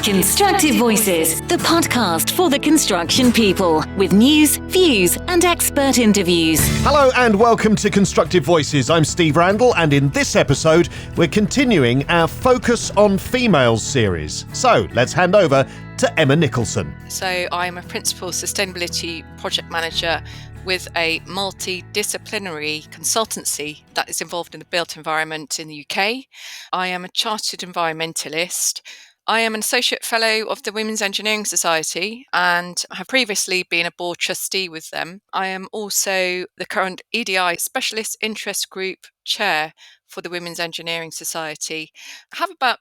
Constructive Voices, the podcast for the construction people, with news, views, and expert interviews. Hello and welcome to Constructive Voices. I'm Steve Randall, and in this episode, we're continuing our Focus on Females series. So let's hand over to Emma Nicholson. So I'm a Principal Sustainability Project Manager with a multidisciplinary consultancy that is involved in the built environment in the UK. I am a chartered environmentalist. I am an Associate Fellow of the Women's Engineering Society and have previously been a board trustee with them. I am also the current EDI Specialist Interest Group Chair for the Women's Engineering Society. I have about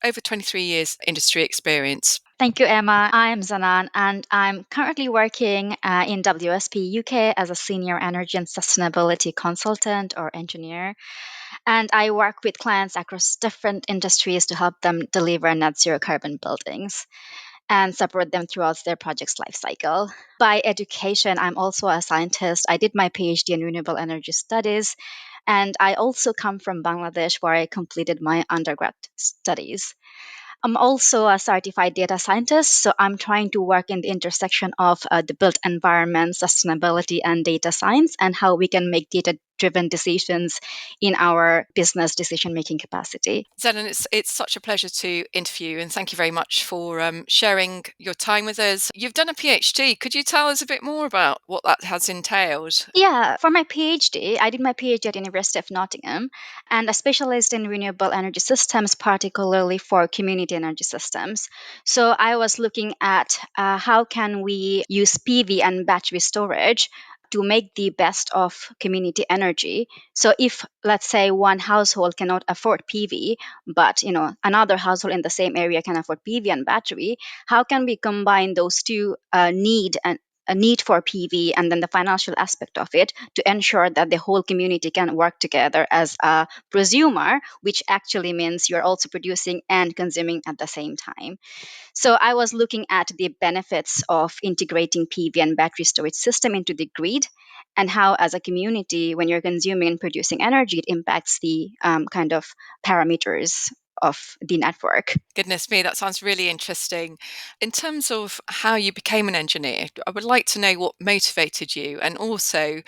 over 23 years industry experience. Thank you, Emma. I'm Zenan, and I'm currently working in WSP UK as a Senior Energy and Sustainability Consultant or Engineer. And I work with clients across different industries to help them deliver net zero carbon buildings and support them throughout their project's life cycle. By education, I'm also a scientist. I did my PhD in renewable energy studies, and I also come from Bangladesh, where I completed my undergrad studies. I'm also a certified data scientist, so I'm trying to work in the intersection of the built environment, sustainability, and data science, and how we can make data-driven decisions in our business decision-making capacity. Zenan, it's such a pleasure to interview, and thank you very much for sharing your time with us. You've done a PhD. Could you tell us a bit more about what that has entailed? Yeah, for my PhD, I did my PhD at University of Nottingham, and I specialized in renewable energy systems, particularly for community energy systems. So I was looking at how can we use PV and battery storage to make the best of community energy. So if, let's say, one household cannot afford PV, but another household in the same area can afford PV and battery, how can we combine those two a need for PV and then the financial aspect of it to ensure that the whole community can work together as a prosumer, which actually means you're also producing and consuming at the same time. So I was looking at the benefits of integrating PV and battery storage system into the grid, and how as a community, when you're consuming and producing energy, it impacts the kind of parameters of the network. Goodness me, that sounds really interesting. In terms of how you became an engineer, I would like to know what motivated you, and also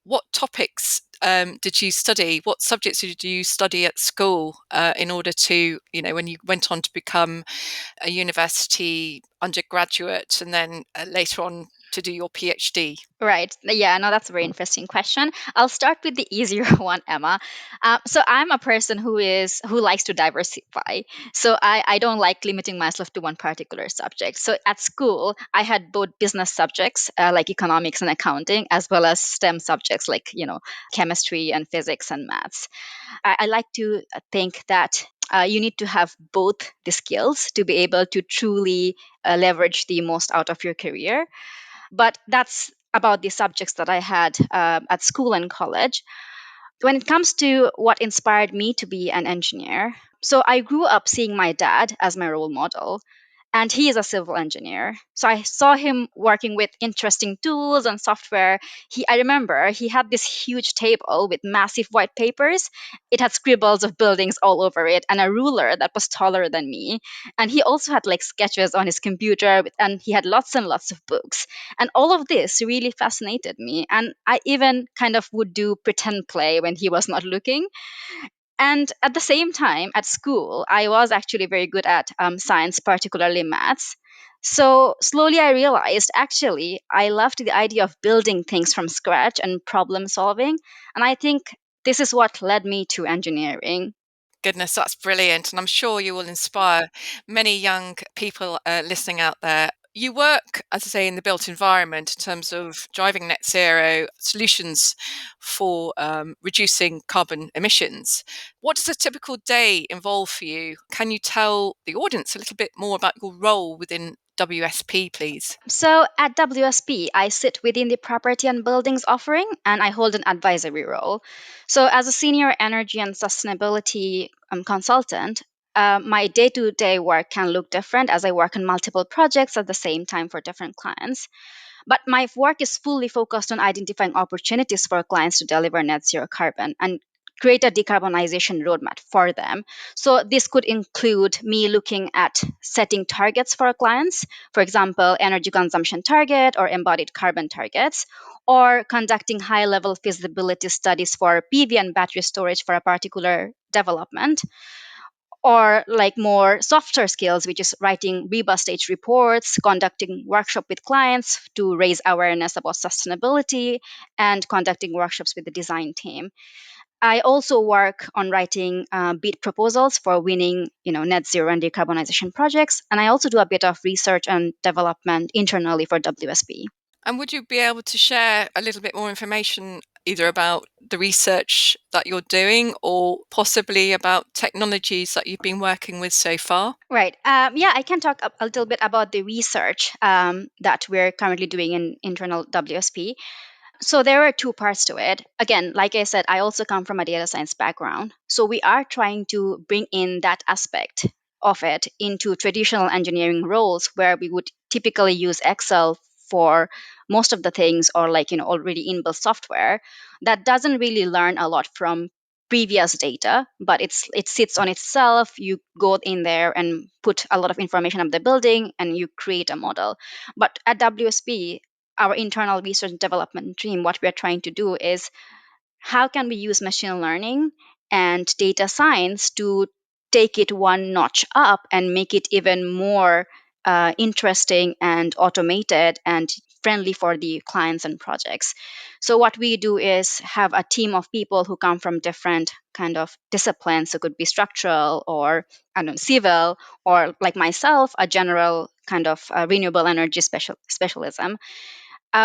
what topics did you study? What subjects did you study at school in order to, when you went on to become a university undergraduate and then later on to do your PhD? Right. Yeah, no, that's a very interesting question. I'll start with the easier one, Emma. So I'm a person who likes to diversify. So I don't like limiting myself to one particular subject. So at school, I had both business subjects like economics and accounting, as well as STEM subjects like, chemistry and physics and maths. I like to think that you need to have both the skills to be able to truly leverage the most out of your career. But that's about the subjects that I had at school and college. When it comes to what inspired me to be an engineer, so I grew up seeing my dad as my role model, and he is a civil engineer. So I saw him working with interesting tools and software. I remember he had this huge table with massive white papers. It had scribbles of buildings all over it and a ruler that was taller than me. And he also had like sketches on his computer, and he had lots and lots of books. And all of this really fascinated me. And I even kind of would do pretend play when he was not looking. And at the same time, at school, I was actually very good at science, particularly maths. So slowly I realized actually I loved the idea of building things from scratch and problem solving. And I think this is what led me to engineering. Goodness, that's brilliant. And I'm sure you will inspire many young people listening out there. You work, as I say, in the built environment in terms of driving net zero solutions for reducing carbon emissions. What does a typical day involve for you? Can you tell the audience a little bit more about your role within WSP, please? So at WSP, I sit within the property and buildings offering, and I hold an advisory role. So as a senior energy and sustainability consultant, my day-to-day work can look different as I work on multiple projects at the same time for different clients. But my work is fully focused on identifying opportunities for clients to deliver net zero carbon and create a decarbonization roadmap for them. So this could include me looking at setting targets for our clients, for example, energy consumption target or embodied carbon targets, or conducting high level feasibility studies for PV and battery storage for a particular development, or like more softer skills, which is writing REBA stage reports, conducting workshop with clients to raise awareness about sustainability, and conducting workshops with the design team. I also work on writing bid proposals for winning, net zero and decarbonization projects, and I also do a bit of research and development internally for WSP. And would you be able to share a little bit more information either about the research that you're doing or possibly about technologies that you've been working with so far? Right. Yeah, I can talk a little bit about the research that we're currently doing in internal WSP. So there are two parts to it. Again, like I said, I also come from a data science background. So we are trying to bring in that aspect of it into traditional engineering roles where we would typically use Excel for most of the things, or like, already inbuilt software that doesn't really learn a lot from previous data, but it sits on itself. You go in there and put a lot of information of the building and you create a model. But at WSP, our internal research and development team, what we're trying to do is how can we use machine learning and data science to take it one notch up and make it even more interesting and automated and friendly for the clients and projects. So what we do is have a team of people who come from different kind of disciplines. So it could be structural, or I don't know, civil, or like myself, a general kind of renewable energy specialism.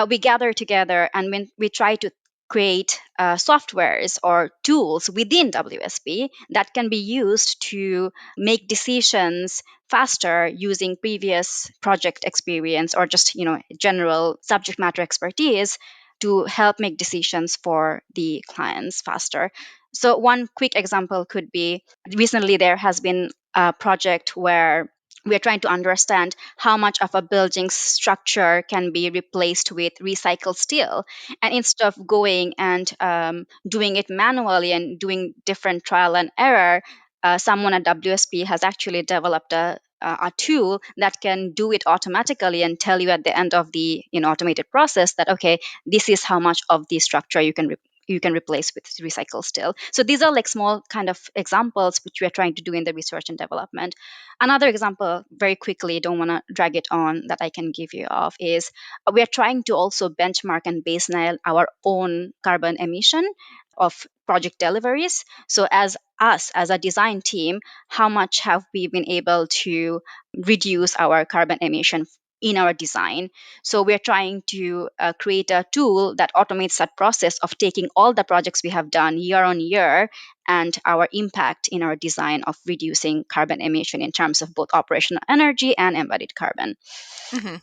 We gather together and when we try to create softwares or tools within WSP that can be used to make decisions faster using previous project experience or just general subject matter expertise to help make decisions for the clients faster. So one quick example could be recently there has been a project where we are trying to understand how much of a building structure can be replaced with recycled steel. And instead of going and doing it manually and doing different trial and error, someone at WSP has actually developed a tool that can do it automatically and tell you at the end of the automated process that okay, this is how much of the structure you can replace with recycled steel. So these are like small kind of examples which we are trying to do in the research and development. Another example, very quickly, don't want to drag it on, that I can give you of is we are trying to also benchmark and baseline our own carbon emission of project deliveries. So as us, as a design team, how much have we been able to reduce our carbon emission in our design? So we're trying to create a tool that automates that process of taking all the projects we have done year on year and our impact in our design of reducing carbon emission in terms of both operational energy and embodied carbon. Hmm.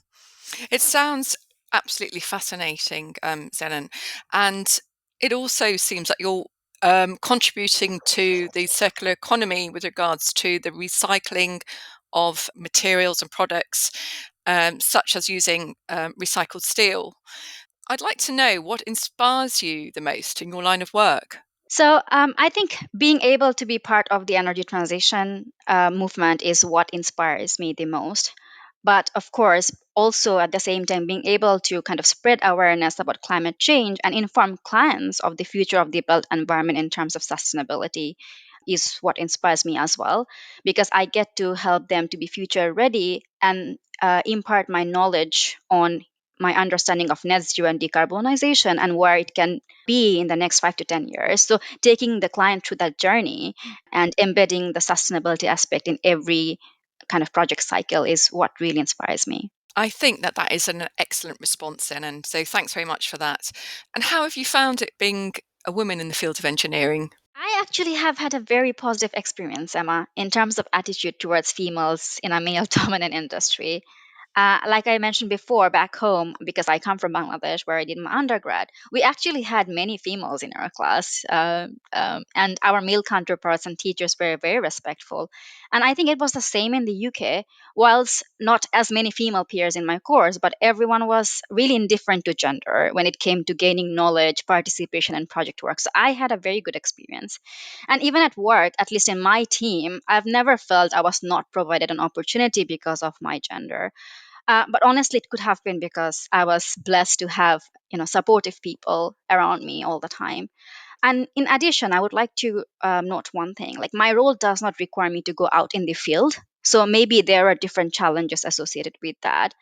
It sounds absolutely fascinating, Zenan. And it also seems that you're contributing to the circular economy with regards to the recycling of materials and products, such as using recycled steel. I'd like to know what inspires you the most in your line of work. So I think being able to be part of the energy transition movement is what inspires me the most. But of course, also at the same time, being able to kind of spread awareness about climate change and inform clients of the future of the built environment in terms of sustainability is what inspires me as well, because I get to help them to be future ready and impart my knowledge on my understanding of net zero and decarbonization and where it can be in the next 5 to 10 years. So taking the client through that journey and embedding the sustainability aspect in every kind of project cycle is what really inspires me. I think that that is an excellent response, then, and so thanks very much for that. And how have you found it being a woman in the field of engineering? I actually have had a very positive experience, Emma, in terms of attitude towards females in a male dominant industry. Like I mentioned before, back home, because I come from Bangladesh, where I did my undergrad, we actually had many females in our class, and our male counterparts and teachers were very respectful. And I think it was the same in the UK. Whilst not as many female peers in my course, but everyone was really indifferent to gender when it came to gaining knowledge, participation, and project work. So I had a very good experience. And even at work, at least in my team, I've never felt I was not provided an opportunity because of my gender. But honestly, it could have been because I was blessed to have supportive people around me all the time. And in addition, I would like to note one thing: like my role does not require me to go out in the field. So maybe there are different challenges associated with that.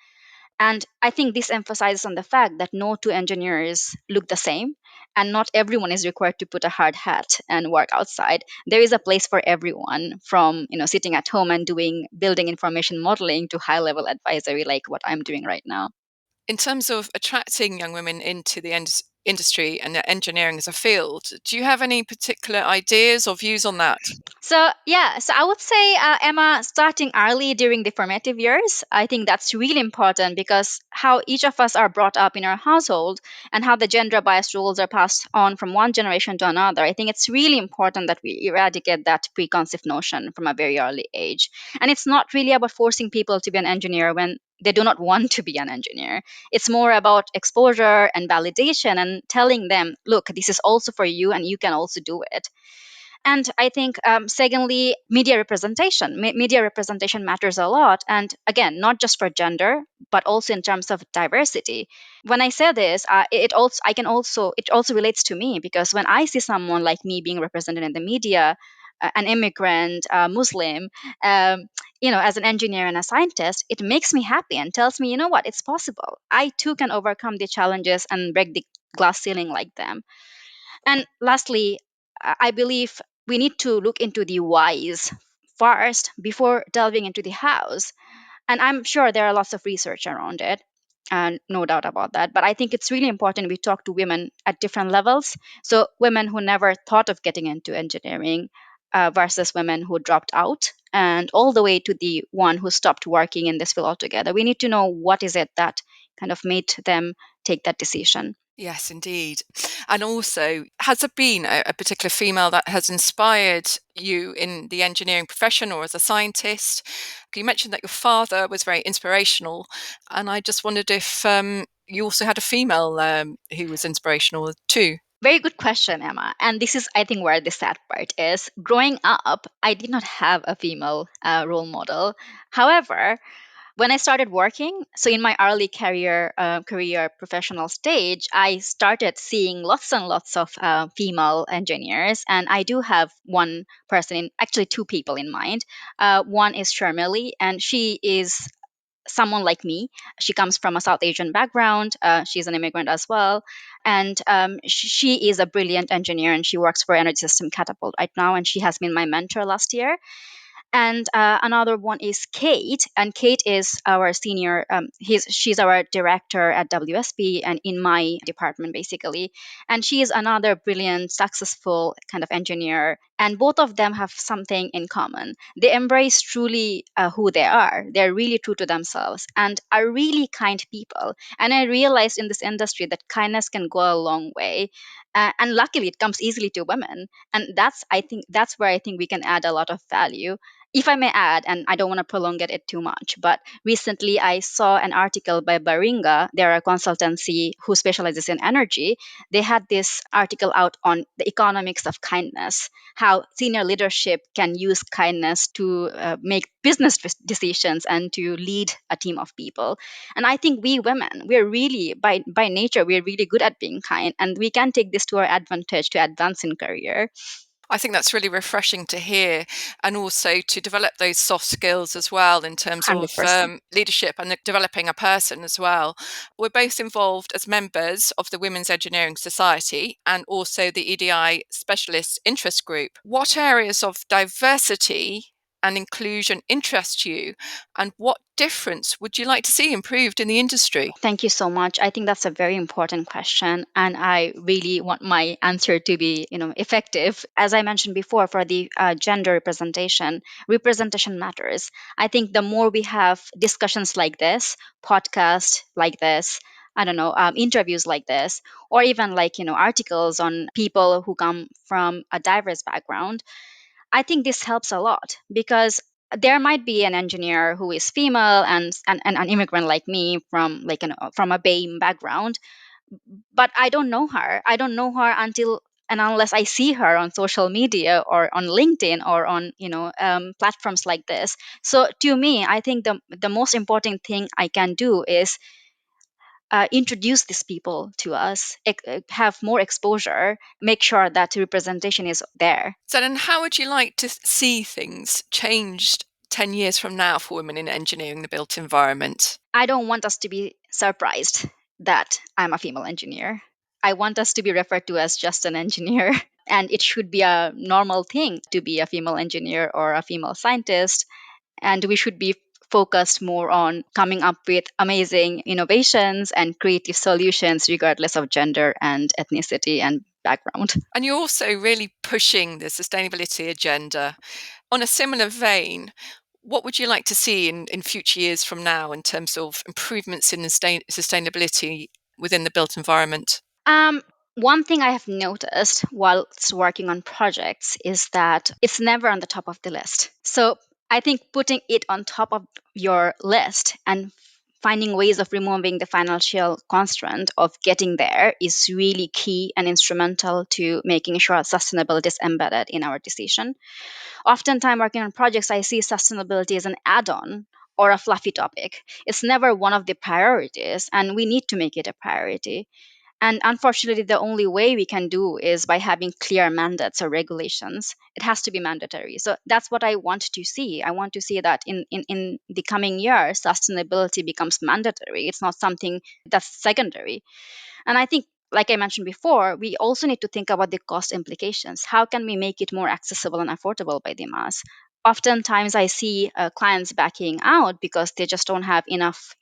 And I think this emphasizes on the fact that no two engineers look the same, and not everyone is required to put a hard hat and work outside. There is a place for everyone, from sitting at home and doing building information modeling to high level advisory, like what I'm doing right now. In terms of attracting young women into the industry and engineering as a field, do you have any particular ideas or views on that? So I would say, Emma, starting early during the formative years, I think that's really important, because how each of us are brought up in our household and how the gender biased rules are passed on from one generation to another, I think it's really important that we eradicate that preconceived notion from a very early age. And it's not really about forcing people to be an engineer when they do not want to be an engineer. It's more about exposure and validation, and telling them, look, this is also for you and you can also do it. And I think, secondly, media representation matters a lot, and again, not just for gender, but also in terms of diversity. When I say this, it also relates to me, because when I see someone like me being represented in the media, an immigrant, Muslim, um, as an engineer and a scientist, it makes me happy and tells me, you know what, it's possible. I too can overcome the challenges and break the glass ceiling like them. And lastly, I believe we need to look into the whys first before delving into the hows. And I'm sure there are lots of research around it, and no doubt about that. But I think it's really important we talk to women at different levels. So, women who never thought of getting into engineering, versus women who dropped out, and all the way to the one who stopped working in this field altogether. We need to know what is it that kind of made them take that decision. Yes, indeed. And also, has there been a particular female that has inspired you in the engineering profession or as a scientist? You mentioned that your father was very inspirational, and I just wondered if you also had a female who was inspirational too. Very good question, Emma. And this is, I think, where the sad part is. Growing up, I did not have a female role model. However, when I started working, so in my early career professional stage, I started seeing lots and lots of female engineers, and I do have one person, actually two people in mind. One is Sharmili, and she is someone like me. She comes from a South Asian background. She's an immigrant as well, and she is a brilliant engineer, and she works for Energy System Catapult right now. And she has been my mentor last year. And another one is Kate, and Kate is our senior. She's our director at WSP and in my department basically. And she is another brilliant, successful kind of engineer. And both of them have something in common. They embrace truly who they are. They're really true to themselves and are really kind people. And I realized in this industry that kindness can go a long way. And luckily, it comes easily to women. And that's where I think we can add a lot of value. If I may add, and I don't want to prolong it too much, but recently I saw an article by Baringa. They're a consultancy who specializes in energy. They had this article out on the economics of kindness, how senior leadership can use kindness to make business decisions and to lead a team of people. And I think we women, we're really, by nature, we're really good at being kind, and we can take this to our advantage to advance in career. I think that's really refreshing to hear, and also to develop those soft skills as well in terms of 100%. leadership and developing a person as well. We're both involved as members of the Women's Engineering Society and also the EDI Specialist Interest Group. What areas of diversity and inclusion interest you? And what difference would you like to see improved in the industry? Thank you so much. I think that's a very important question, and I really want my answer to be, effective. As I mentioned before, for the gender representation matters. I think the more we have discussions like this, podcasts like this, I don't know, interviews like this, or even like articles on people who come from a diverse background, I think this helps a lot because there might be an engineer who is female and an immigrant like me from from a BAME background, but I don't know her. I don't know her until and unless I see her on social media or on LinkedIn or on platforms like this. So to me, I think the most important thing I can do is introduce these people to us, have more exposure, make sure that representation is there. So then how would you like to see things changed 10 years from now for women in engineering the built environment? I don't want us to be surprised that I'm a female engineer. I want us to be referred to as just an engineer. And it should be a normal thing to be a female engineer or a female scientist. And we should be focused more on coming up with amazing innovations and creative solutions, regardless of gender and ethnicity and background. And you're also really pushing the sustainability agenda. On a similar vein, what would you like to see in future years from now in terms of improvements in sustainability within the built environment? Um, One thing I have noticed whilst working on projects is that it's never on the top of the list. So I think putting it on top of your list and finding ways of removing the financial constraint of getting there is really key and instrumental to making sure sustainability is embedded in our decision. Oftentimes, working on projects, I see sustainability as an add on or a fluffy topic. It's never one of the priorities, and we need to make it a priority. And unfortunately, the only way we can do is by having clear mandates or regulations. It has to be mandatory. So that's what I want to see. I want to see that in the coming years, sustainability becomes mandatory. It's not something that's secondary. And I think, like I mentioned before, we also need to think about the cost implications. How can we make it more accessible and affordable by the mass? Oftentimes, I see clients backing out because they just don't have enough,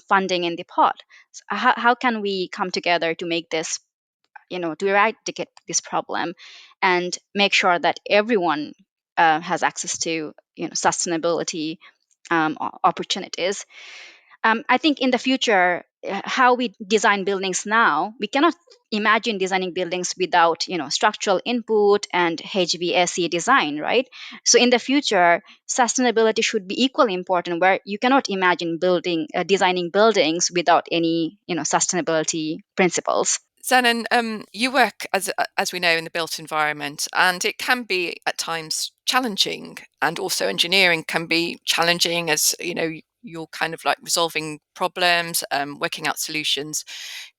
funding in the pot. So how can we come together to make this, to eradicate this problem, and make sure that everyone has access to, sustainability opportunities? I think in the future, how we design buildings now, we cannot imagine designing buildings without, structural input and HVAC design, right? So in the future, sustainability should be equally important, where you cannot imagine designing buildings without any, sustainability principles. Zenan, you work as we know in the built environment, and it can be at times challenging, and also engineering can be challenging as you're kind of like resolving problems, working out solutions.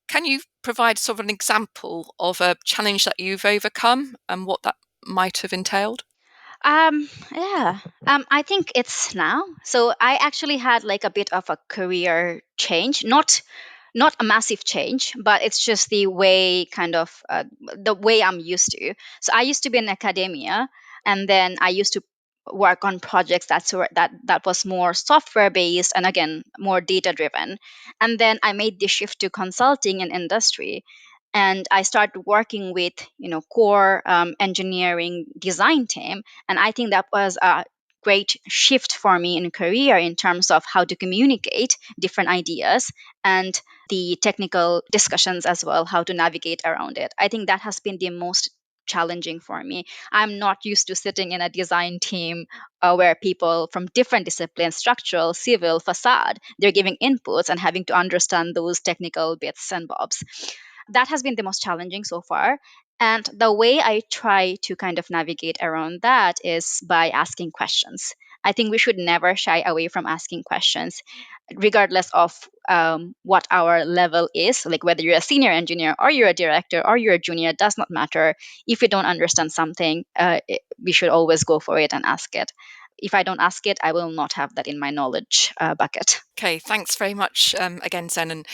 Can you provide sort of an example of a challenge that you've overcome and what that might have entailed? Yeah. I think it's now. So I actually had like a bit of a career change, not a massive change, but it's just the way I'm used to. So I used to be in academia, and then I used to work on projects that was more software based and again more data driven. And then I made the shift to consulting and industry, and I started working with core engineering design team, and I think that was a great shift for me in career in terms of how to communicate different ideas and the technical discussions as well, how to navigate around it. I think that has been the most challenging for me. I'm not used to sitting in a design team where people from different disciplines, structural, civil, facade, they're giving inputs and having to understand those technical bits and bobs. That has been the most challenging so far. And the way I try to kind of navigate around that is by asking questions. I think we should never shy away from asking questions, regardless of what our level is. Like whether you're a senior engineer or you're a director or you're a junior, it does not matter. If you don't understand something, we should always go for it and ask it. If I don't ask it, I will not have that in my knowledge bucket. Okay, thanks very much again, Zenan.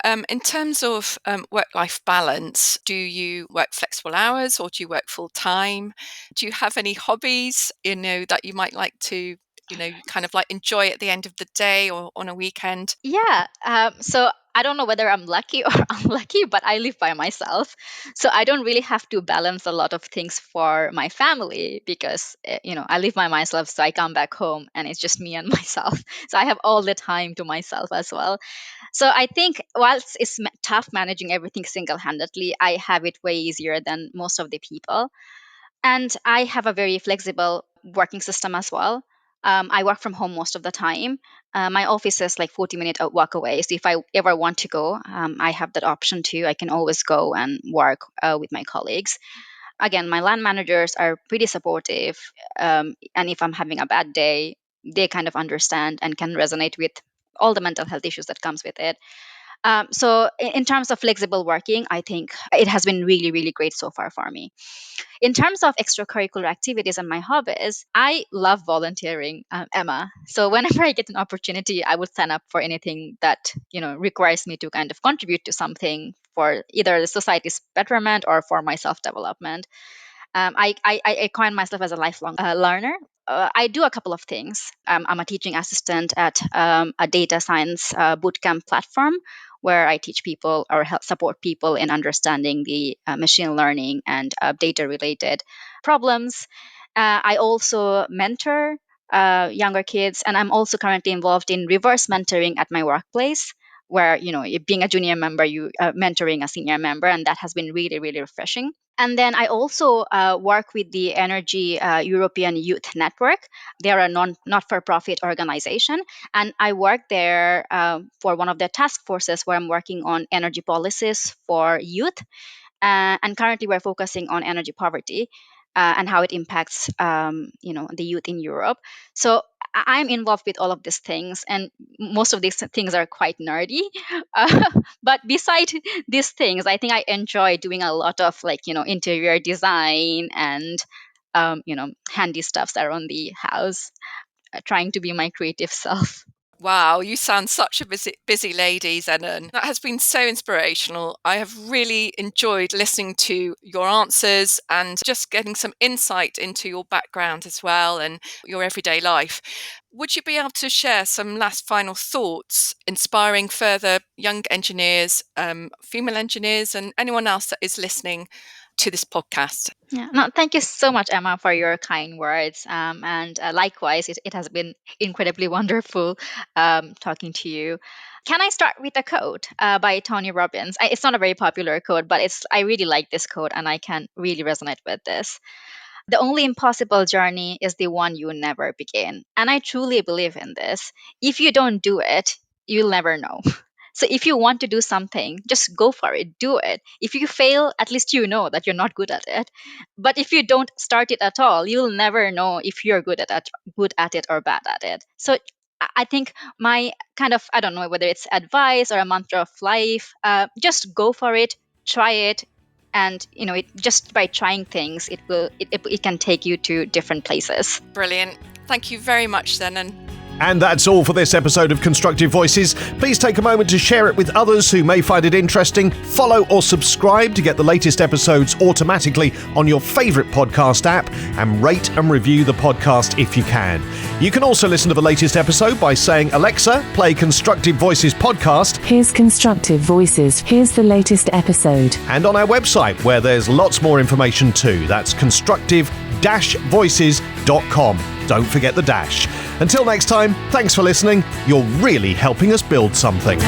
In terms of work-life balance, do you work flexible hours or do you work full-time? Do you have any hobbies, that you might like to, kind of like enjoy at the end of the day or on a weekend? Yeah. So I don't know whether I'm lucky or unlucky, but I live by myself. So I don't really have to balance a lot of things for my family because, I live by myself. So I come back home and it's just me and myself. So I have all the time to myself as well. So I think whilst it's tough managing everything single handedly, I have it way easier than most of the people. And I have a very flexible working system as well. I work from home most of the time. My office is like 40-minute walk away. So if I ever want to go, I have that option too. I can always go and work with my colleagues. Again, my land managers are pretty supportive. And if I'm having a bad day, they kind of understand and can resonate with all the mental health issues that comes with it. So in terms of flexible working, I think it has been really, really great so far for me. In terms of extracurricular activities and my hobbies, I love volunteering, Emma. So whenever I get an opportunity, I would sign up for anything that requires me to kind of contribute to something for either the society's betterment or for my self development. I coin myself as a lifelong learner. I do a couple of things. I'm a teaching assistant at a data science bootcamp platform where I teach people or help support people in understanding the machine learning and data related problems. I also mentor younger kids, and I'm also currently involved in reverse mentoring at my workplace. Where being a junior member, you mentoring a senior member, and that has been really, really refreshing. And then I also work with the Energy European Youth Network. They are a not-for-profit organization, and I work there for one of their task forces where I'm working on energy policies for youth. And currently, we're focusing on energy poverty and how it impacts, the youth in Europe. So I'm involved with all of these things, and most of these things are quite nerdy. But beside these things, I think I enjoy doing a lot of interior design and handy stuffs around the house, trying to be my creative self. Wow, you sound such a busy lady, Zenan. That has been so inspirational. I have really enjoyed listening to your answers and just getting some insight into your background as well and your everyday life. Would you be able to share some last final thoughts inspiring further young engineers, female engineers, and anyone else that is listening to this podcast? Yeah, no, thank you so much, Emma, for your kind words. And likewise, it has been incredibly wonderful talking to you. Can I start with a quote by Tony Robbins? It's not a very popular quote, but I really like this quote, and I can really resonate with this. The only impossible journey is the one you never begin. And I truly believe in this. If you don't do it, you'll never know. So if you want to do something, just go for it, do it. If you fail, at least you know that you're not good at it. But if you don't start it at all, you'll never know if you're good at it or bad at it. So I think my kind of, I don't know whether it's advice or a mantra of life, just go for it, try it, and just by trying things, it can take you to different places. Brilliant. Thank you very much, Zenan. And that's all for this episode of Constructive Voices. Please take a moment to share it with others who may find it interesting. Follow or subscribe to get the latest episodes automatically on your favourite podcast app, and rate and review the podcast if you can. You can also listen to the latest episode by saying, "Alexa, play Constructive Voices podcast." Here's Constructive Voices. Here's the latest episode. And on our website, where there's lots more information too. That's constructive-voices.com. Don't forget the dash. Until next time, thanks for listening. You're really helping us build something.